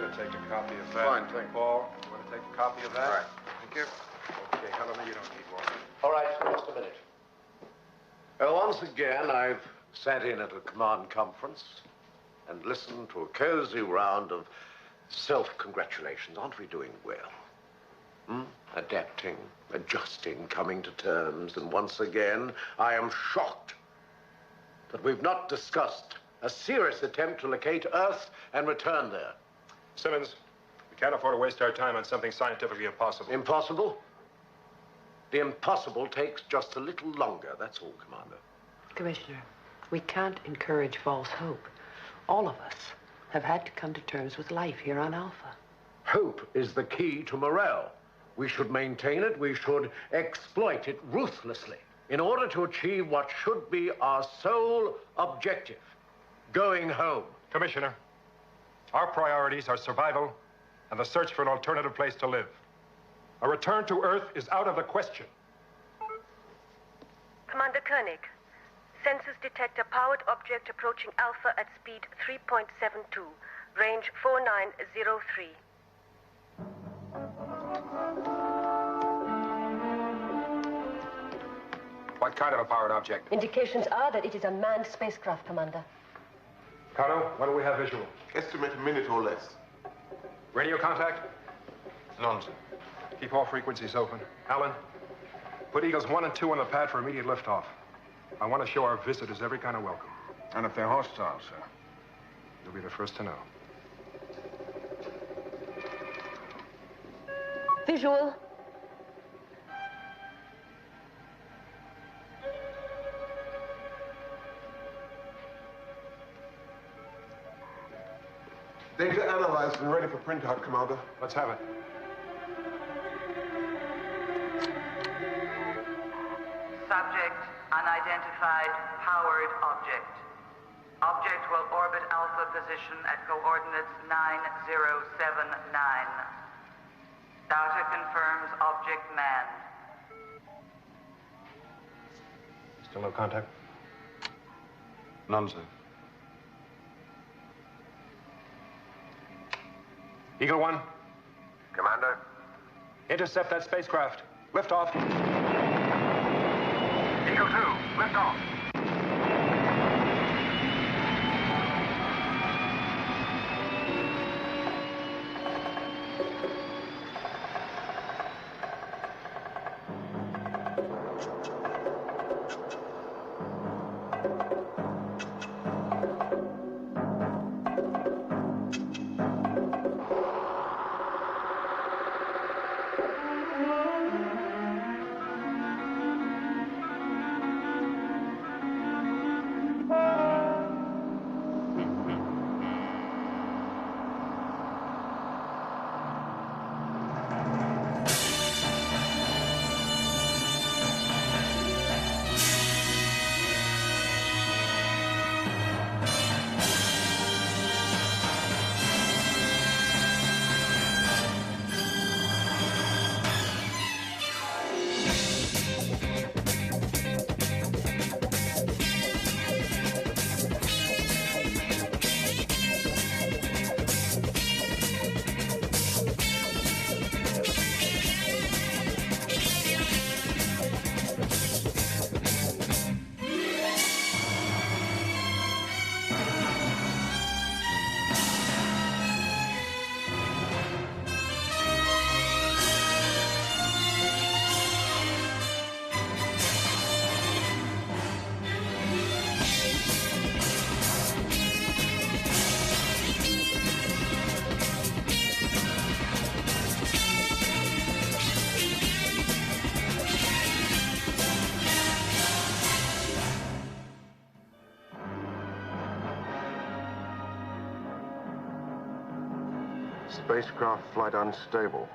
going to take a copy of that. Fine, thank you. Paul, you want to take a copy of that? All right. Thank you. Okay, Helena, you don't need one. All right, just a minute. Once again, I've sat in at a command conference and listened to a cozy round of self-congratulations. Aren't we doing well? Adapting, adjusting, coming to terms. And once again, I am shocked that we've not discussed a serious attempt to locate Earth and return there. Simmons, we can't afford to waste our time on something scientifically impossible. Impossible? The impossible takes just a little longer, that's all, Commander. Commissioner, we can't encourage false hope. All of us have had to come to terms with life here on Alpha. Hope is the key to morale. We should maintain it, we should exploit it ruthlessly in order to achieve what should be our sole objective, going home. Commissioner, our priorities are survival and the search for an alternative place to live. A return to Earth is out of the question. Commander Koenig, sensors detect a powered object approaching Alpha at speed 3.72, range 4903. What kind of a powered object? Indications are that it is a manned spacecraft, Commander. Carlo, when do we have visual? Estimate a minute or less. Radio contact? Nonsense. Keep all frequencies open. Alan, put Eagles 1 and 2 on the pad for immediate liftoff. I want to show our visitors every kind of welcome. And if they're hostile, sir? You'll be the first to know. Visual. Data analyzed and ready for printout, Commander. Let's have it. Subject, unidentified, powered object. Object will orbit Alpha position at coordinates 9079. Data confirms object manned. Still no contact? None, sir. Eagle 1. Commander? Intercept that spacecraft. Liftoff. Eagle 2, lift off. Spacecraft flight unstable.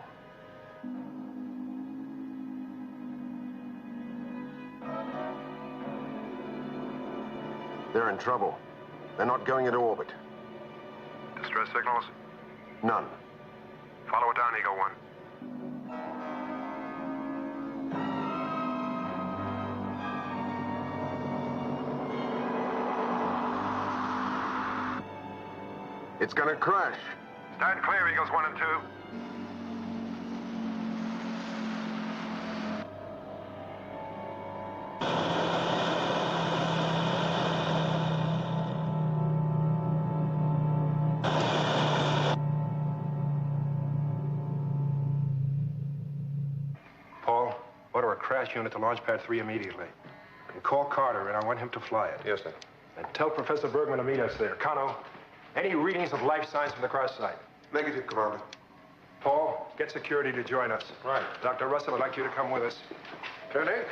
They're in trouble. They're not going into orbit. Distress signals? None. Follow it down, Eagle 1. It's gonna crash. Stand clear, Eagles 1 and 2. Paul, order a crash unit to launch pad 3 immediately. And call Carter, and I want him to fly it. Yes, sir. And tell Professor Bergman to meet us there. Kano, any readings of life signs from the cross site? Negative, Commander. Paul, get security to join us. Right. Dr. Russell, I'd like you to come with us. Koenig,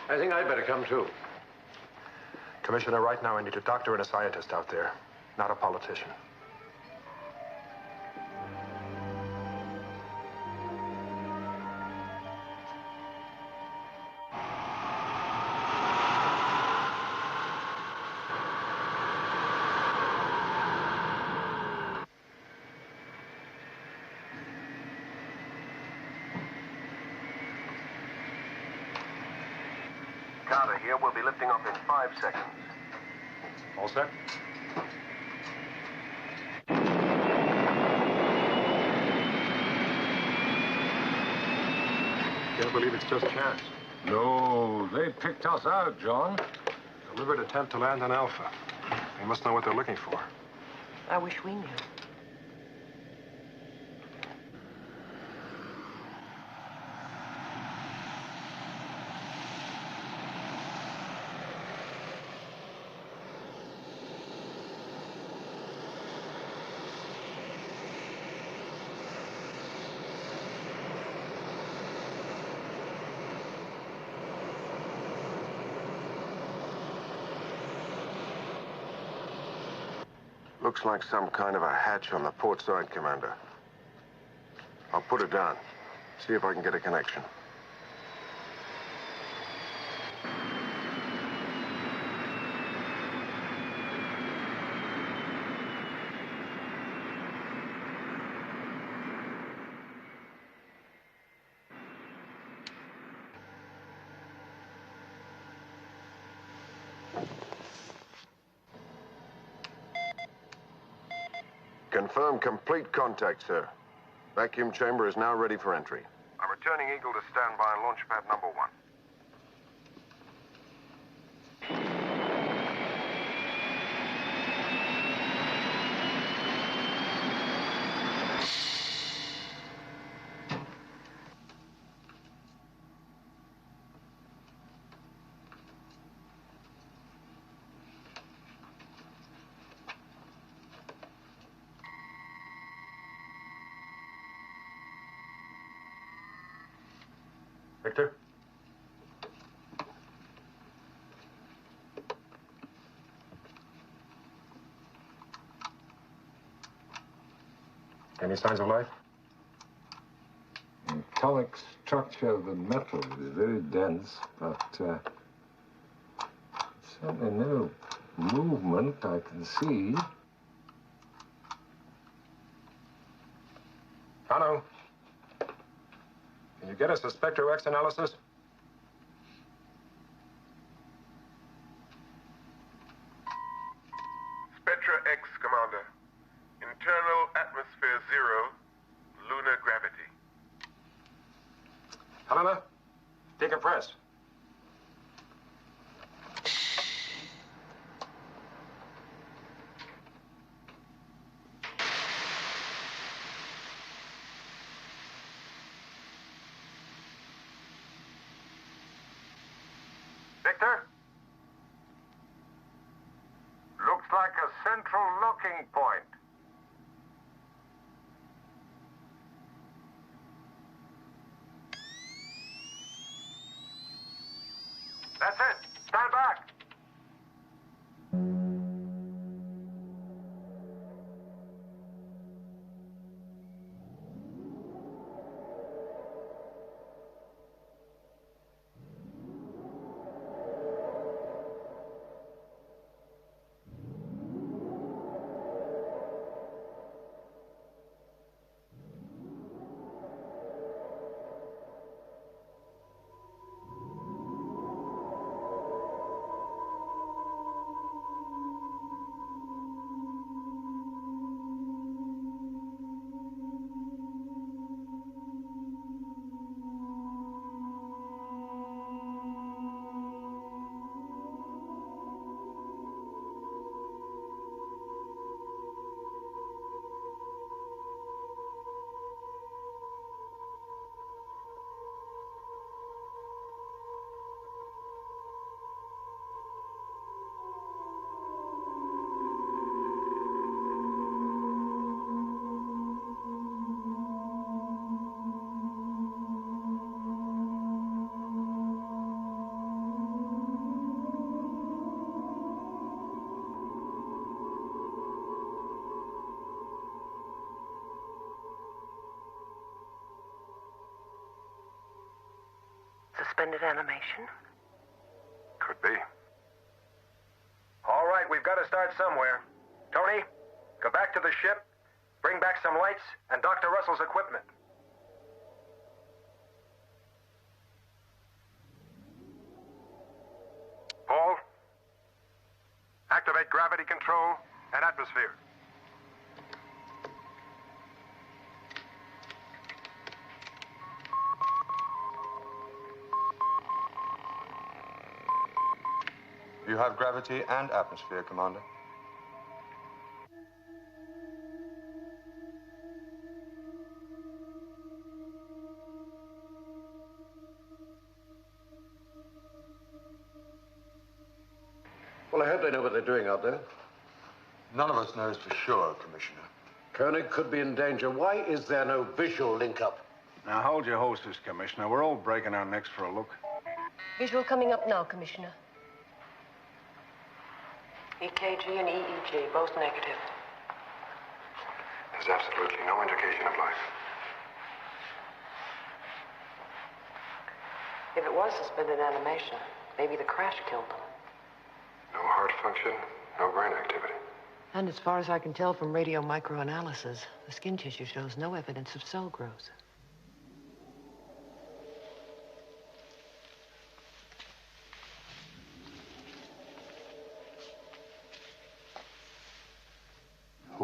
I think I'd better come too. Commissioner, right now I need a doctor and a scientist out there, not a politician. Carter here. We'll be lifting off in 5 seconds. All set? Can't believe it's just chance. No, they picked us out, John. Deliberate attempt to land on Alpha. They must know what they're looking for. I wish we knew. Looks like some kind of a hatch on the port side, Commander. I'll put it down. See if I can get a connection. Confirm complete contact, sir. Vacuum chamber is now ready for entry. I'm returning Eagle to standby on launch pad number 1. Victor? Any signs of life? Metallic structure of the metal is very dense, but certainly no movement I can see. Kano? Can you get us a Spectro X analysis? Spectra X, Commander. Internal atmosphere 0, lunar gravity. Helena? Decompress. Victor? Looks like a central locking point. That's it. Stand back. suspended animation? Could be. All right, we've got to start somewhere. Tony, go back to the ship, bring back some lights, and Dr. Russell's equipment. Paul, activate gravity control and atmosphere. You have gravity and atmosphere, Commander. Well, I hope they know what they're doing out there. None of us knows for sure, Commissioner. Koenig could be in danger. Why is there no visual link-up? Now, hold your horses, Commissioner. We're all breaking our necks for a look. Visual coming up now, Commissioner. EKG and EEG, both negative. There's absolutely no indication of life. If it was suspended animation, maybe the crash killed them. No heart function, no brain activity. And as far as I can tell from radio microanalysis, the skin tissue shows no evidence of cell growth.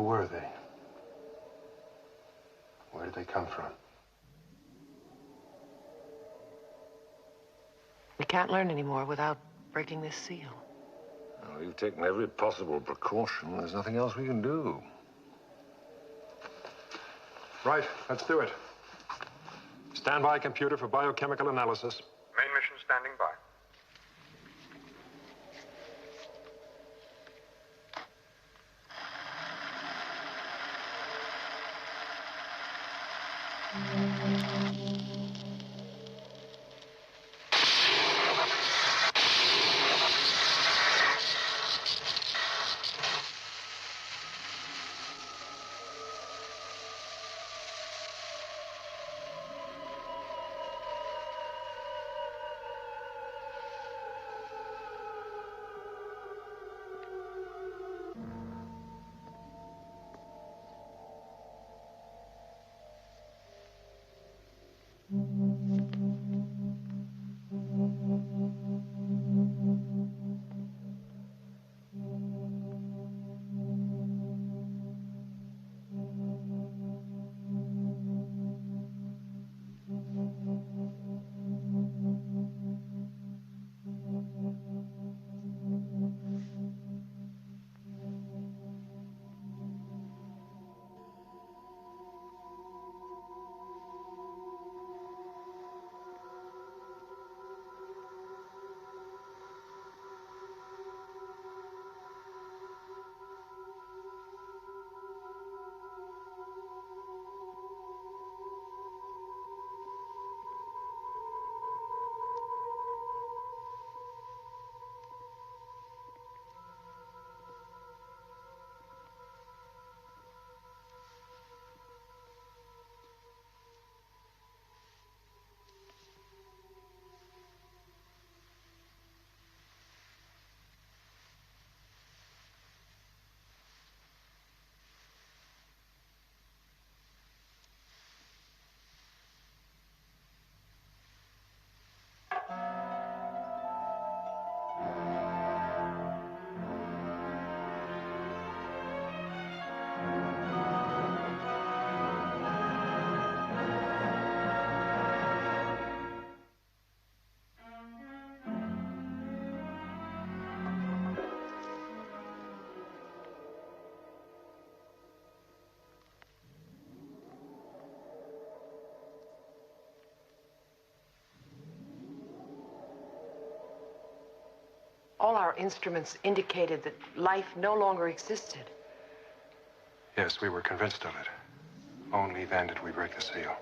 Who were they? Where did they come from? We can't learn anymore without breaking this seal. Well, we've taken every possible precaution. There's nothing else we can do. Right, let's do it. Standby computer for biochemical analysis. Main mission standing by. All our instruments indicated that life no longer existed. Yes, we were convinced of it. Only then did we break the seal.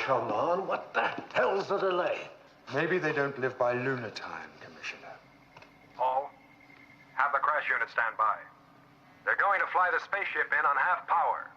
come on. What the hell's the delay? Maybe they don't live by lunar time, Commissioner. Paul, have the crash unit stand by. They're going to fly the spaceship in on half power.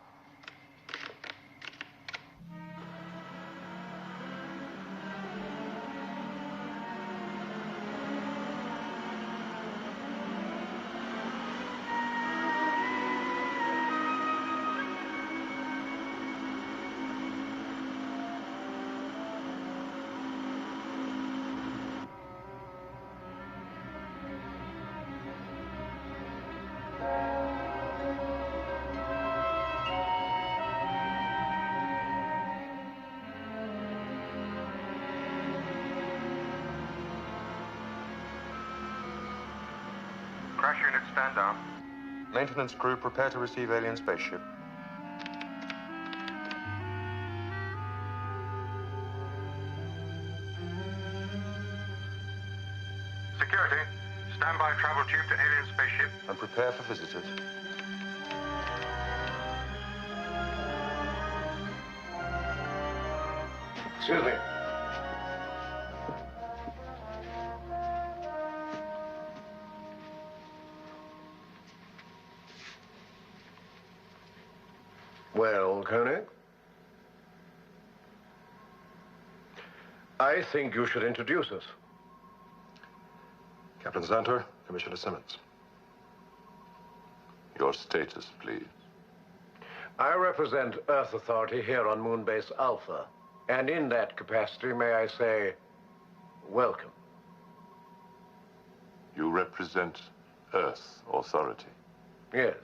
Crash unit, stand down. Maintenance crew, prepare to receive alien spaceship. Security, stand by travel tube to alien spaceship. And prepare for visitors. Excuse me. Well, Koenig? I think you should introduce us. Captain Zanter, Commissioner Simmons. Your status, please. I represent Earth Authority here on Moonbase Alpha. And in that capacity, may I say, welcome. You represent Earth Authority. Yes.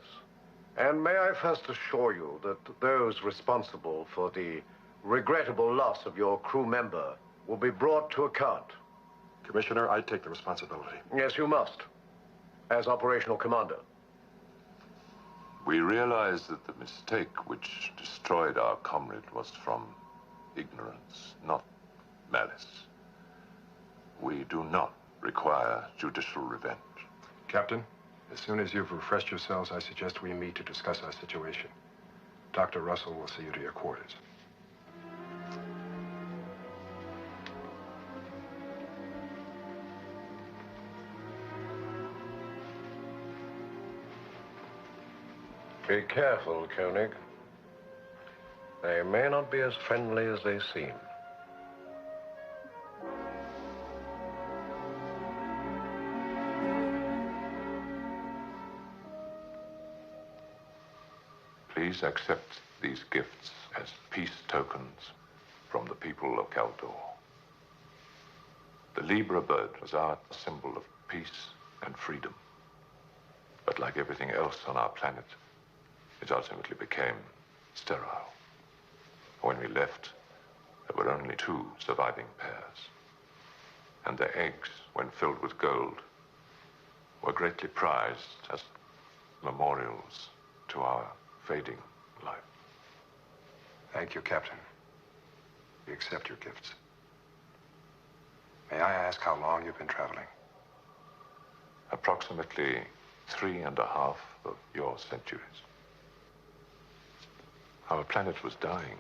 And may I first assure you that those responsible for the regrettable loss of your crew member will be brought to account. Commissioner, I take the responsibility. Yes, you must. As operational commander. We realize that the mistake which destroyed our comrade was from ignorance, not malice. We do not require judicial revenge. Captain, as soon as you've refreshed yourselves, I suggest we meet to discuss our situation. Dr. Russell will see you to your quarters. Be careful, Koenig. They may not be as friendly as they seem. Please accept these gifts as peace tokens from the people of Kaldor. The Libra bird was our symbol of peace and freedom. But like everything else on our planet, it ultimately became sterile. When we left, there were only 2 surviving pairs. And their eggs, when filled with gold, were greatly prized as memorials to our fading life. Thank you, Captain. We accept your gifts. May I ask how long you've been traveling? Approximately 3.5 of your centuries. Our planet was dying.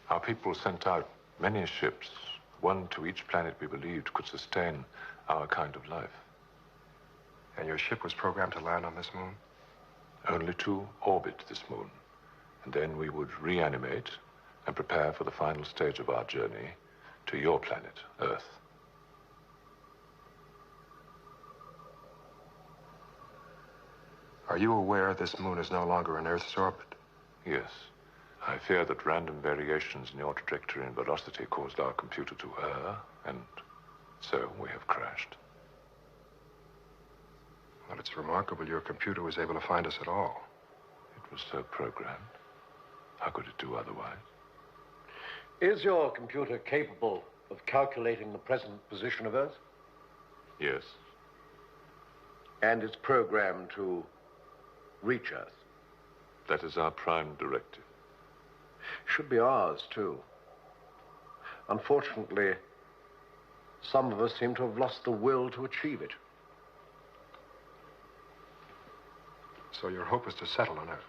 Our people sent out many ships, one to each planet we believed could sustain our kind of life. And your ship was programmed to land on this moon? Only to orbit this moon. And then we would reanimate and prepare for the final stage of our journey to your planet, Earth. Are you aware this moon is no longer in Earth's orbit? Yes. I fear that random variations in your trajectory and velocity caused our computer to err, and so we have crashed. Well, it's remarkable your computer was able to find us at all. It was so programmed. How could it do otherwise? Is your computer capable of calculating the present position of Earth? Yes. And it's programmed to reach Earth? That is our prime directive. Should be ours, too. Unfortunately, some of us seem to have lost the will to achieve it. So your hope is to settle on Earth?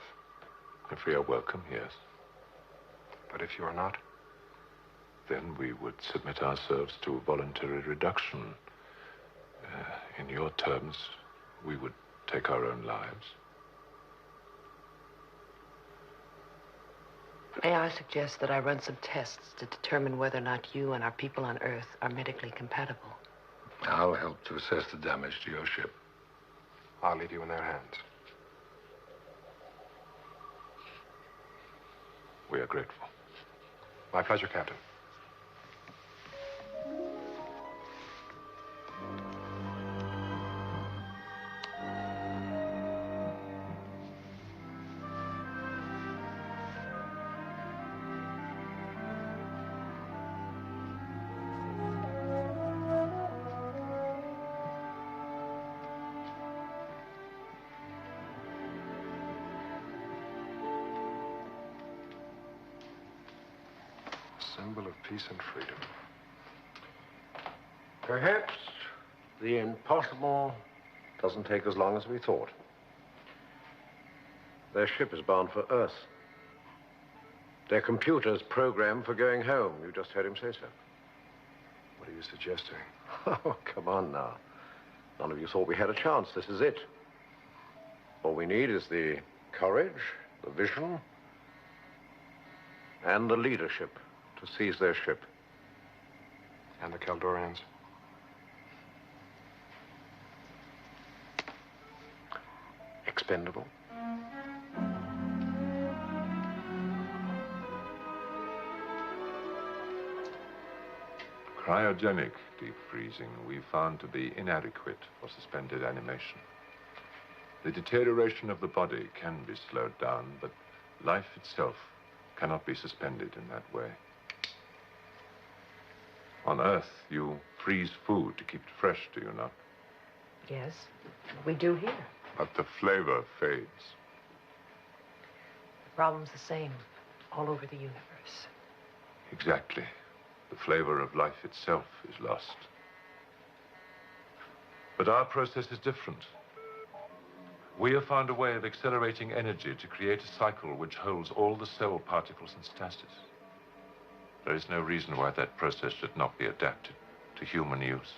If we are welcome, yes. But if you are not? then we would submit ourselves to voluntary reduction. In your terms, we would take our own lives. May I suggest that I run some tests to determine whether or not you and our people on Earth are medically compatible? I'll help to assess the damage to your ship. I'll leave you in their hands. We are grateful. My pleasure, Captain. Symbol of peace and freedom. Perhaps the impossible doesn't take as long as we thought. Their ship is bound for Earth. Their computer's programmed for going home. You just heard him say so. What are you suggesting? Oh, come on now. None of you thought we had a chance. This is it. All we need is the courage, the vision, and the leadership to seize their ship. And the Caldorians? Expendable. Cryogenic deep freezing we found to be inadequate for suspended animation. The deterioration of the body can be slowed down, but life itself cannot be suspended in that way. On Earth, you freeze food to keep it fresh, do you not? Yes, we do here. But the flavor fades. The problem's the same all over the universe. Exactly. The flavor of life itself is lost. But our process is different. We have found a way of accelerating energy to create a cycle which holds all the cell particles in stasis. There is no reason why that process should not be adapted to human use.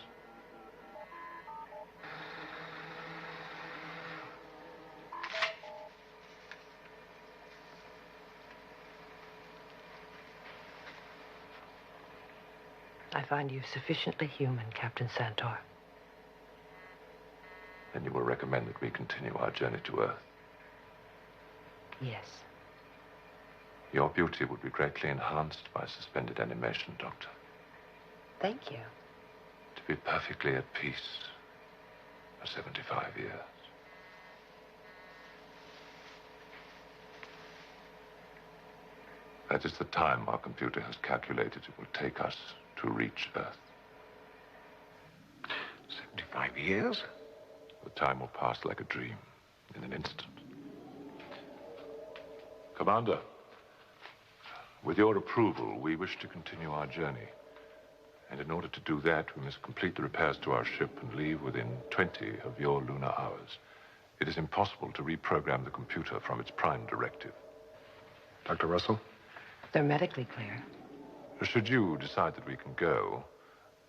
I find you sufficiently human, Captain Santor. Then you will recommend that we continue our journey to Earth. Yes. Your beauty would be greatly enhanced by suspended animation, Doctor. Thank you. To be perfectly at peace for 75 years. That is the time our computer has calculated it will take us to reach Earth. 75 years? The time will pass like a dream, in an instant. Commander, with your approval, we wish to continue our journey. And in order to do that, we must complete the repairs to our ship and leave within 20 of your lunar hours. It is impossible to reprogram the computer from its prime directive. Dr. Russell? They're medically clear. Should you decide that we can go,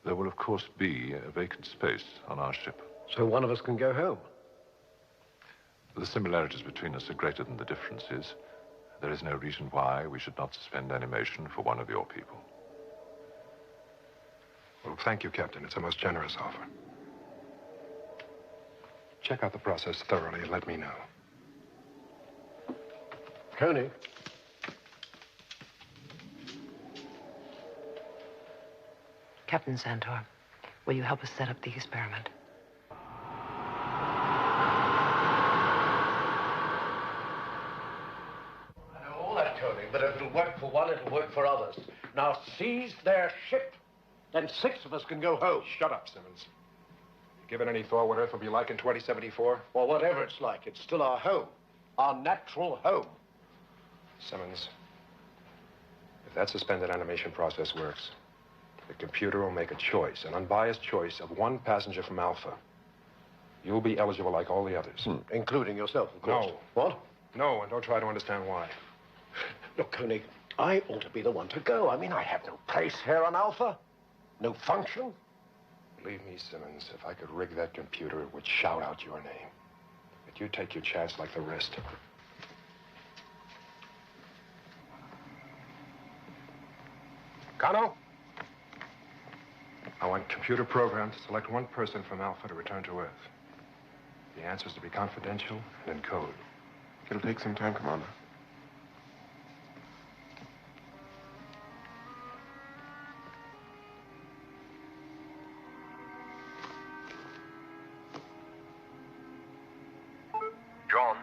there will, of course, be a vacant space on our ship. So one of us can go home. The similarities between us are greater than the differences. There is no reason why we should not suspend animation for one of your people. Well, thank you, Captain. It's a most generous offer. Check out the process thoroughly and let me know. Coney. Captain Santor, will you help us set up the experiment? I know all that, Tony, but if it'll work for one, it'll work for others. Now seize their ship, then 6 of us can go home. Shut up, Simmons. You given any thought what Earth will be like in 2074? Well, whatever it's like, it's still our home. Our natural home. Simmons, if that suspended animation process works, the computer will make a choice, an unbiased choice of one passenger from Alpha. You'll be eligible like all the others. Including yourself, of course. No. What? No, and don't try to understand why. Look, Koenig, I ought to be the one to go. I mean, I have no place here on Alpha. No function. Believe me, Simmons, if I could rig that computer, it would shout out your name. But you take your chance like the rest. Cano? I want computer programs to select one person from Alpha to return to Earth. The answers to be confidential and in code. It'll take some time, Commander. John,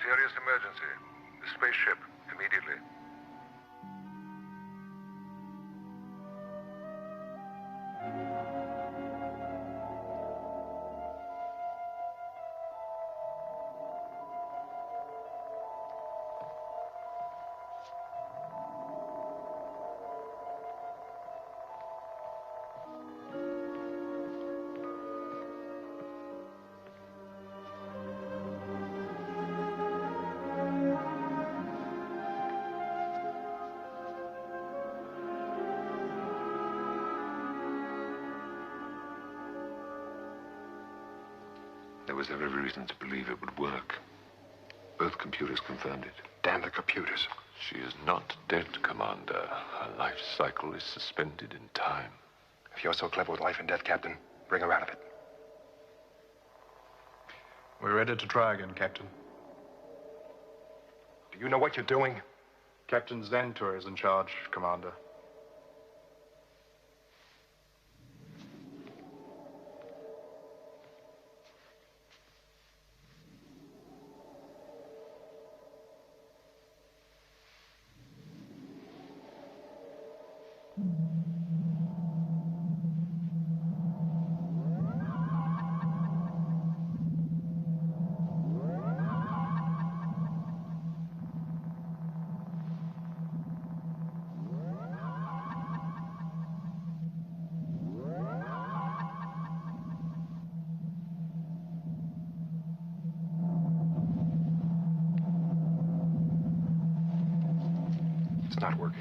serious emergency. The spaceship, immediately. There was every reason to believe it would work. Both computers confirmed it. Damn the computers. She is not dead, Commander. Her life cycle is suspended in time. If you're so clever with life and death, Captain, bring her out of it. We're ready to try again, Captain. Do you know what you're doing? Captain Zentor is in charge, Commander. It's not working.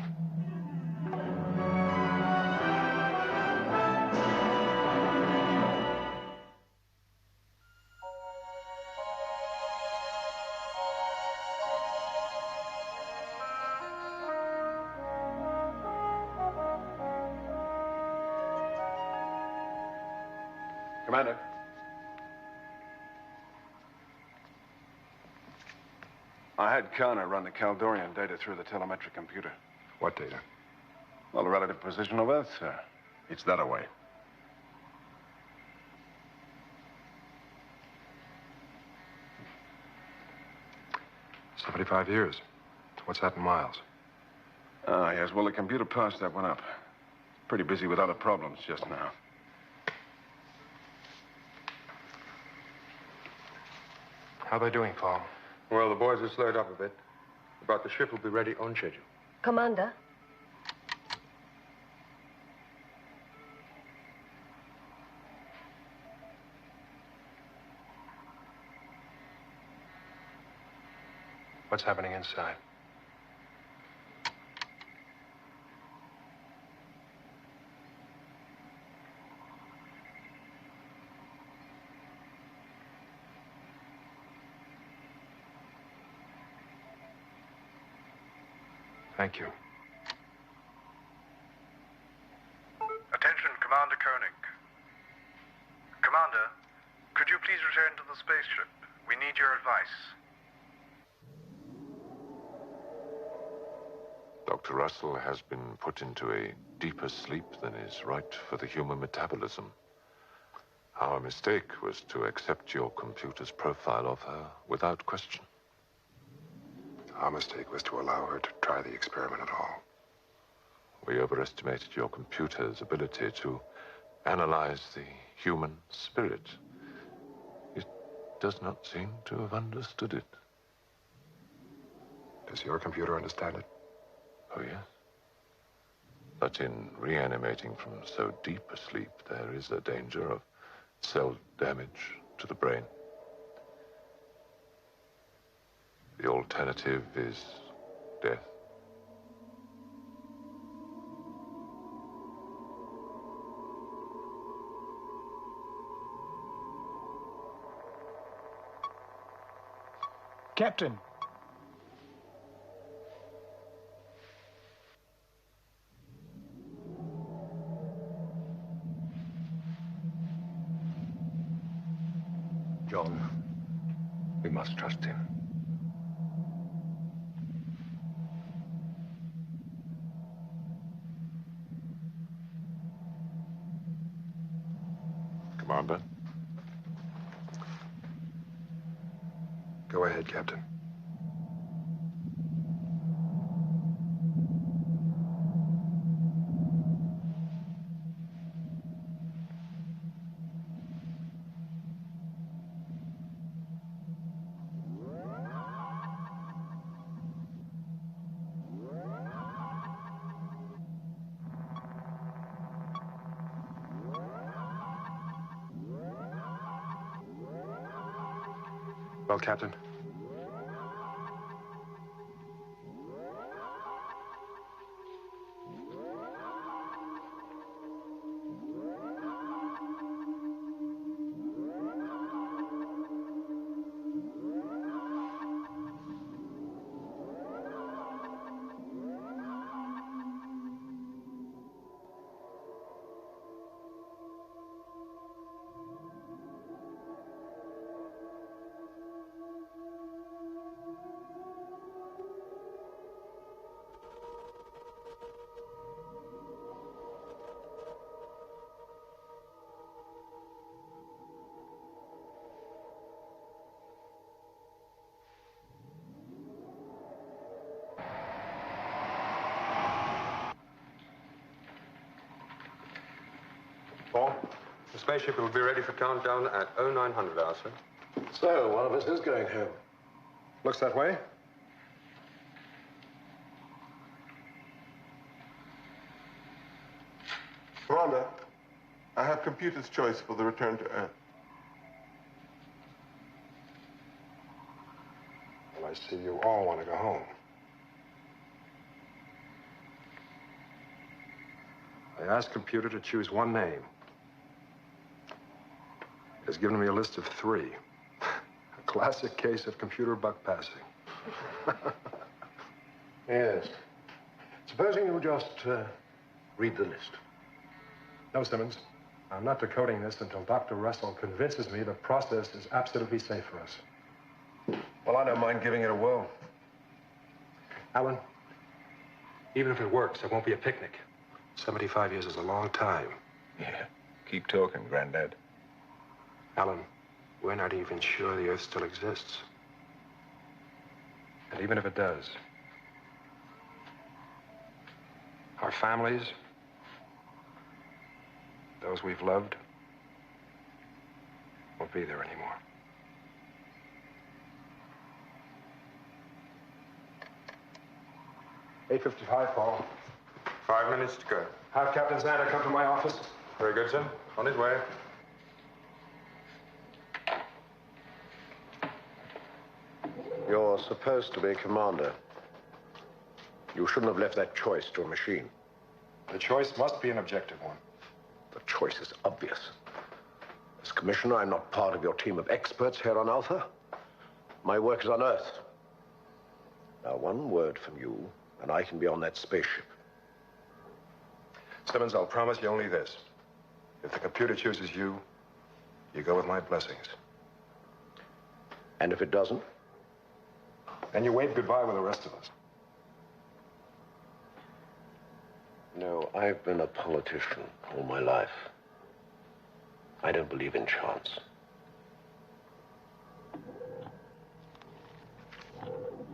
Commander. I had Connor run the Caldorian data through the telemetric computer. What data? Well, the relative position of Earth, sir. It's that away. $75 years. What's that in miles? Ah, yes. Well, the computer parsed that one up. Pretty busy with other problems just now. How are they doing, Paul? Well, the boys are slowed up a bit. But the ship will be ready on schedule. Commander? What's happening inside? Thank you. Attention, Commander Koenig. Commander, could you please return to the spaceship? We need your advice. Dr. Russell has been put into a deeper sleep than is right for the human metabolism. Our mistake was to accept your computer's profile of her without question. Our mistake was to allow her to try the experiment at all. We overestimated your computer's ability to analyze the human spirit. It does not seem to have understood it. Does your computer understand it? Oh, yes. But in reanimating from so deep a sleep, there is a danger of cell damage to the brain. The alternative is death. Captain! John, we must trust him. Commander? Go ahead, Captain. Well, Captain? Paul, the spaceship will be ready for countdown at 0900 hours, sir. So, one of us is going home. Looks that way. Commander, I have computer's choice for the return to Earth. Well, I see you all want to go home. I asked computer to choose one name. It has given me a list of 3. A classic case of computer buck passing. Yes. Supposing you just read the list. No, Simmons. I'm not decoding this until Dr. Russell convinces me the process is absolutely safe for us. Well, I don't mind giving it a whirl. Alan, even if it works, it won't be a picnic. 75 years is a long time. Yeah. Keep talking, Granddad. Alan, we're not even sure the Earth still exists. And even if it does, our families, those we've loved, won't be there anymore. $8:55, Paul. 5 minutes to go. Have Captain Xander come to my office. Very good, sir. On his way. You're supposed to be commander. You shouldn't have left that choice to a machine. The choice must be an objective one. The choice is obvious. As commissioner, I'm not part of your team of experts here on Alpha. My work is on Earth. Now, one word from you, and I can be on that spaceship. Simmons, I'll promise you only this. If the computer chooses you, you go with my blessings. And if it doesn't? Then you wave goodbye with the rest of us. No, I've been a politician all my life. I don't believe in chance.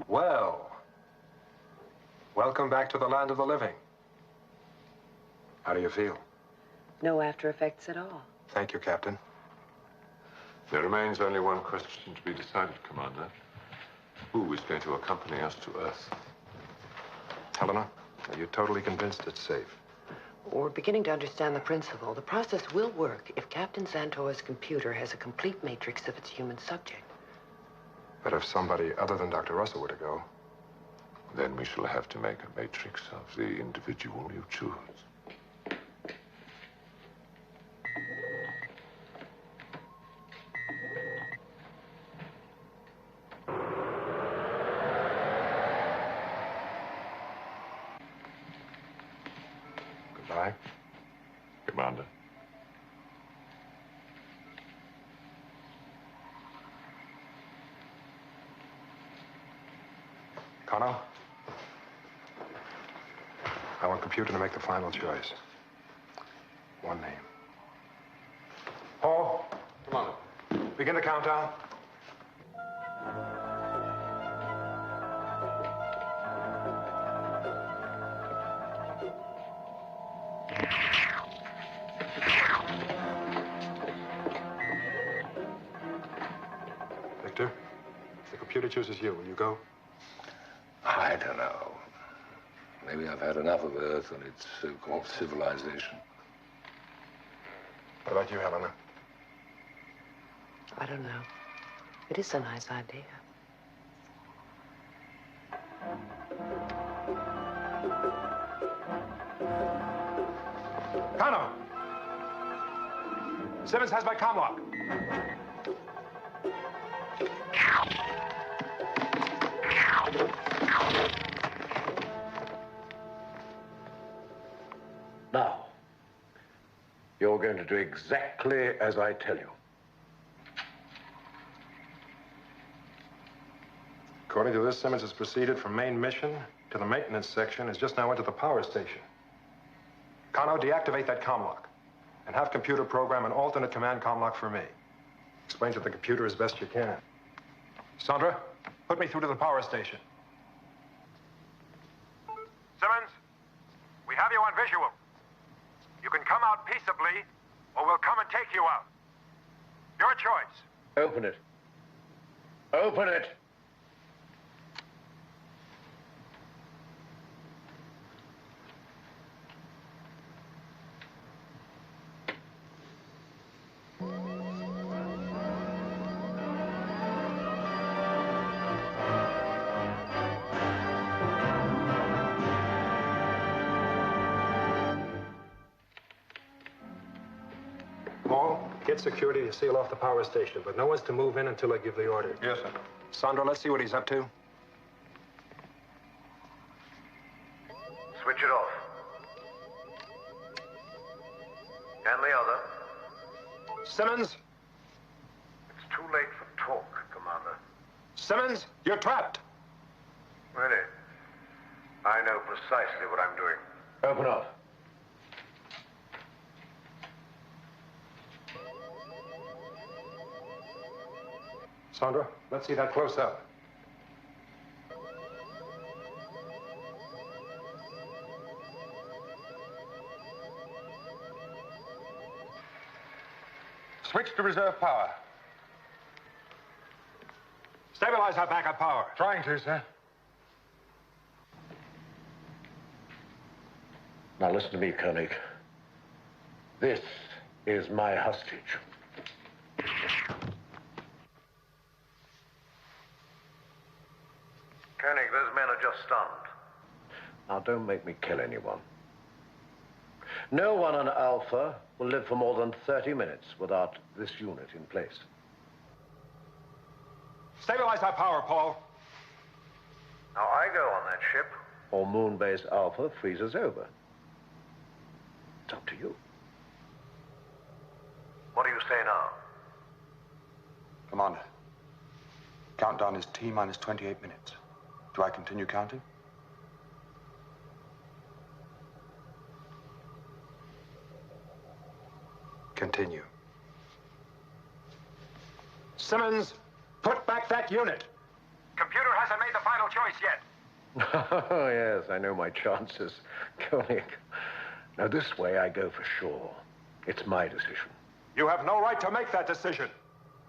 Well, welcome back to the land of the living. How do you feel? No after effects at all. Thank you, Captain. There remains only one question to be decided, Commander. Who is going to accompany us to Earth? Helena, are you totally convinced it's safe? We're beginning to understand the principle. The process will work if Captain Santora's computer has a complete matrix of its human subject. But if somebody other than Dr. Russell were to go? Then we shall have to make a matrix of the individual you choose. Aye. Commander. Connor? I want computer to make the final choice. One name. Paul? Come on. Begin the countdown. Victor, if the computer chooses you, will you go? I don't know. Maybe I've had enough of Earth and its so-called civilization. What about you, Helena? I don't know. It is a nice idea. Connor! Simmons has my comm lock. Now, you're going to do exactly as I tell you. According to this, Simmons has proceeded from main mission to the maintenance section, has just now entered the power station. Kano, deactivate that comm lock and have computer program an alternate command comm lock for me. Explain to the computer as best you can. Sandra, put me through to the power station. Simmons, we have you on visual. You can come out peaceably, or we'll come and take you out. Your choice. Open it. Open it! Paul, get security to seal off the power station, but no one's to move in until I give the order. Yes, sir. Sandra, let's see what he's up to. Switch it off. And the other. Simmons? It's too late for talk, Commander. Simmons, you're trapped. Really? I know precisely what I'm doing. Open up. Sandra, let's see that close up. Switch to reserve power. Stabilize our backup power. Trying to, sir. Now listen to me, Koenig. This is my hostage. Koenig, those men are just stunned. Now, don't make me kill anyone. No one on Alpha will live for more than 30 minutes without this unit in place. Stabilize our power, Paul. Now, I go on that ship, or Moonbase Alpha freezes over. It's up to you. What do you say now? Commander, countdown is T-minus 28 minutes. Do I continue counting? Continue. Simmons, put back that unit. Computer hasn't made the final choice yet. Oh, yes, I know my chances, Koenig. Now, this way I go for sure. It's my decision. You have no right to make that decision.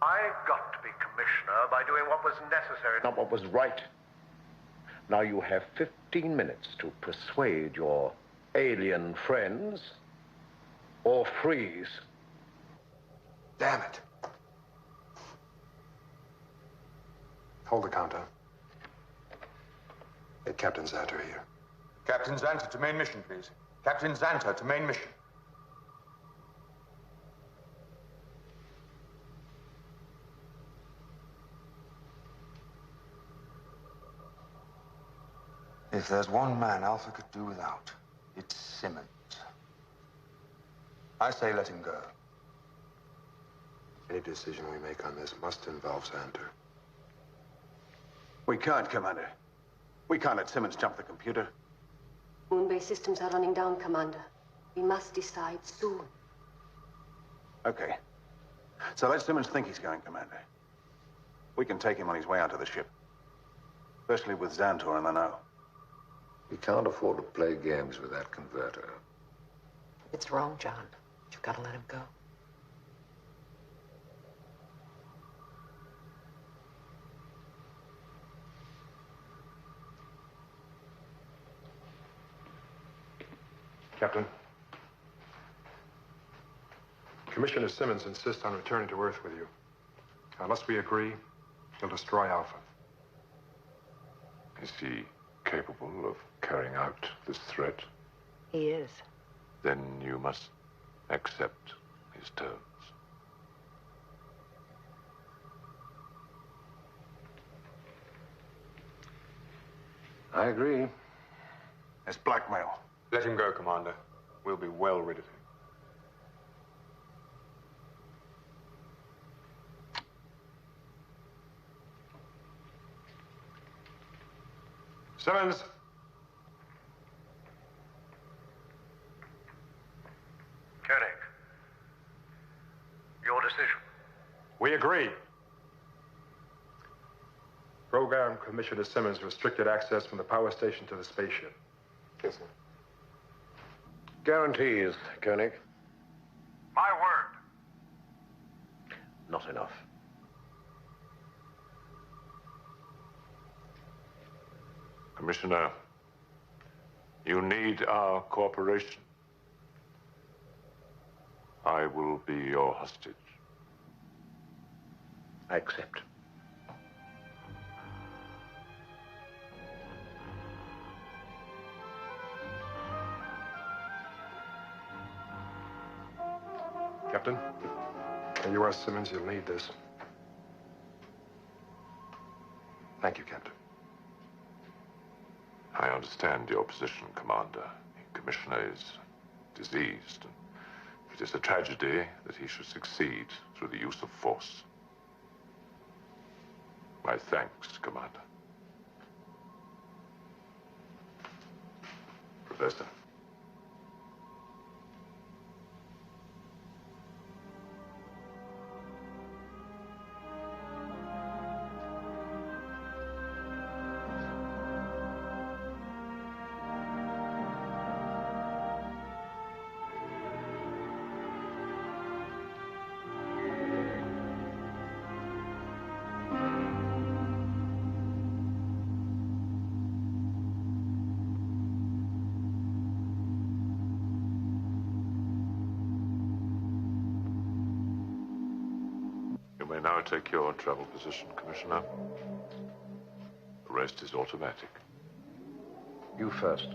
I got to be commissioner by doing what was necessary, not what was right. Now you have 15 minutes to persuade your alien friends or freeze. Damn it. Hold the countdown. Get Captain Zanter here. Captain Zanter to main mission, please. Captain Zanter to main mission. If there's one man Alpha could do without, it's Simmons. I say let him go. Any decision we make on this must involve Xander. We can't, Commander. We can't let Simmons jump the computer. Moon-based systems are running down, Commander. We must decide soon. Okay. So let Simmons think he's going, Commander. We can take him on his way out of the ship. Especially with Xantor in the know. We can't afford to play games with that converter. It's wrong, John. You've got to let him go. Captain. Commissioner Simmons insists on returning to Earth with you. Unless we agree, he'll destroy Alpha. Is he capable of carrying out this threat? He is. Then you must accept his terms. I agree. It's blackmail. Let him go, Commander. We'll be well rid of him. Simmons! Koenig, your decision. We agree. Program Commissioner Simmons restricted access from the power station to the spaceship. Yes, sir. Guarantees, Koenig. My word. Not enough. Commissioner, you need our cooperation. I will be your hostage. I accept. Captain, can you ask Simmons? You'll need this. Thank you, Captain. I understand your position, Commander. The Commissioner is diseased. It is a tragedy that he should succeed through the use of force. My thanks, Commander. Professor. You may now take your travel position, Commissioner. The rest is automatic. You first.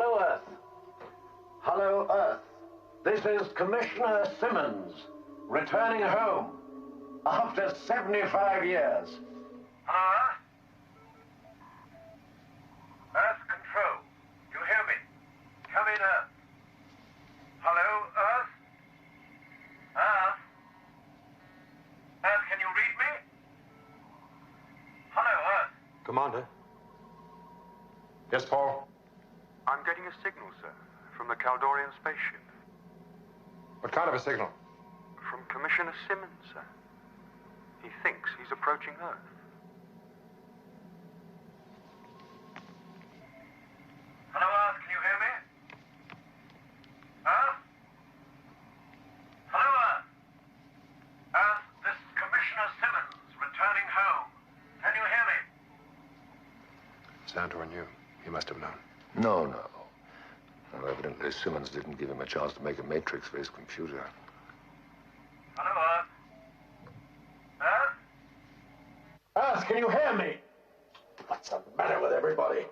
Hello, Earth. Hello, Earth. This is Commissioner Simmons, returning home after 75 years. Hello, Earth? Earth Control. You hear me? Come in, Earth. Hello, Earth? Earth? Earth, can you read me? Hello, Earth. Commander? Yes, Paul? I'm getting a signal, sir, from the Caldorian spaceship. What kind of a signal? From Commissioner Simmons, sir. He thinks he's approaching Earth. Hello, Earth, can you hear me? Earth? Hello, Earth. Earth, this is Commissioner Simmons, returning home. Can you hear me? Santor knew. He must have known. No. Well, evidently Simmons didn't give him a chance to make a matrix for his computer. Hello, Earth. Earth? Earth, can you hear me? What's the matter with everybody?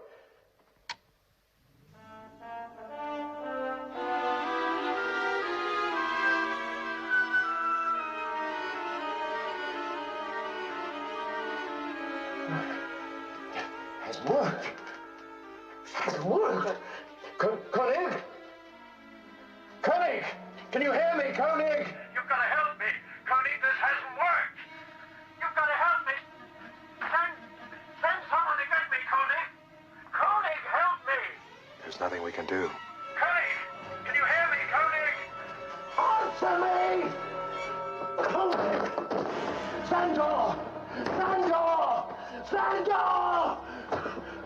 Has worked. Has worked. Koenig? Koenig! Can you hear me, Koenig? You've got to help me. Koenig, this hasn't worked. You've got to help me. Send someone to get me, Koenig. Koenig, help me. There's nothing we can do. Koenig, can you hear me, Koenig? Answer me! Koenig! Sandor! Sandor! Sandor!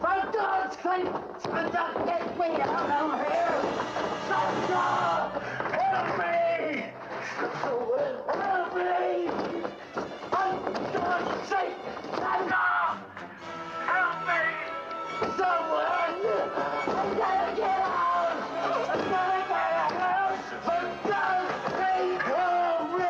For God's sake, Sandor, get me out of here! Sandor! Help me! Help me! For God's sake, Sandor! Help me! Someone! I gotta get out! I gotta get out! For God's sake, help me!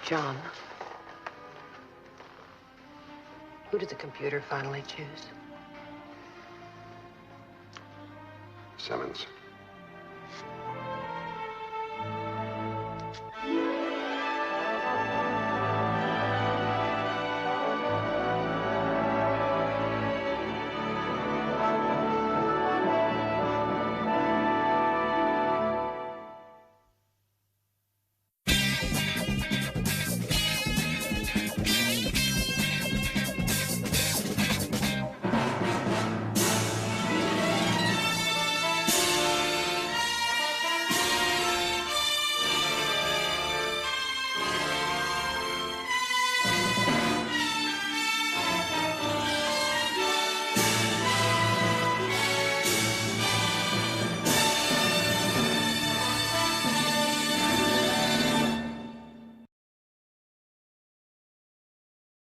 John, who did the computer finally choose? Simmons.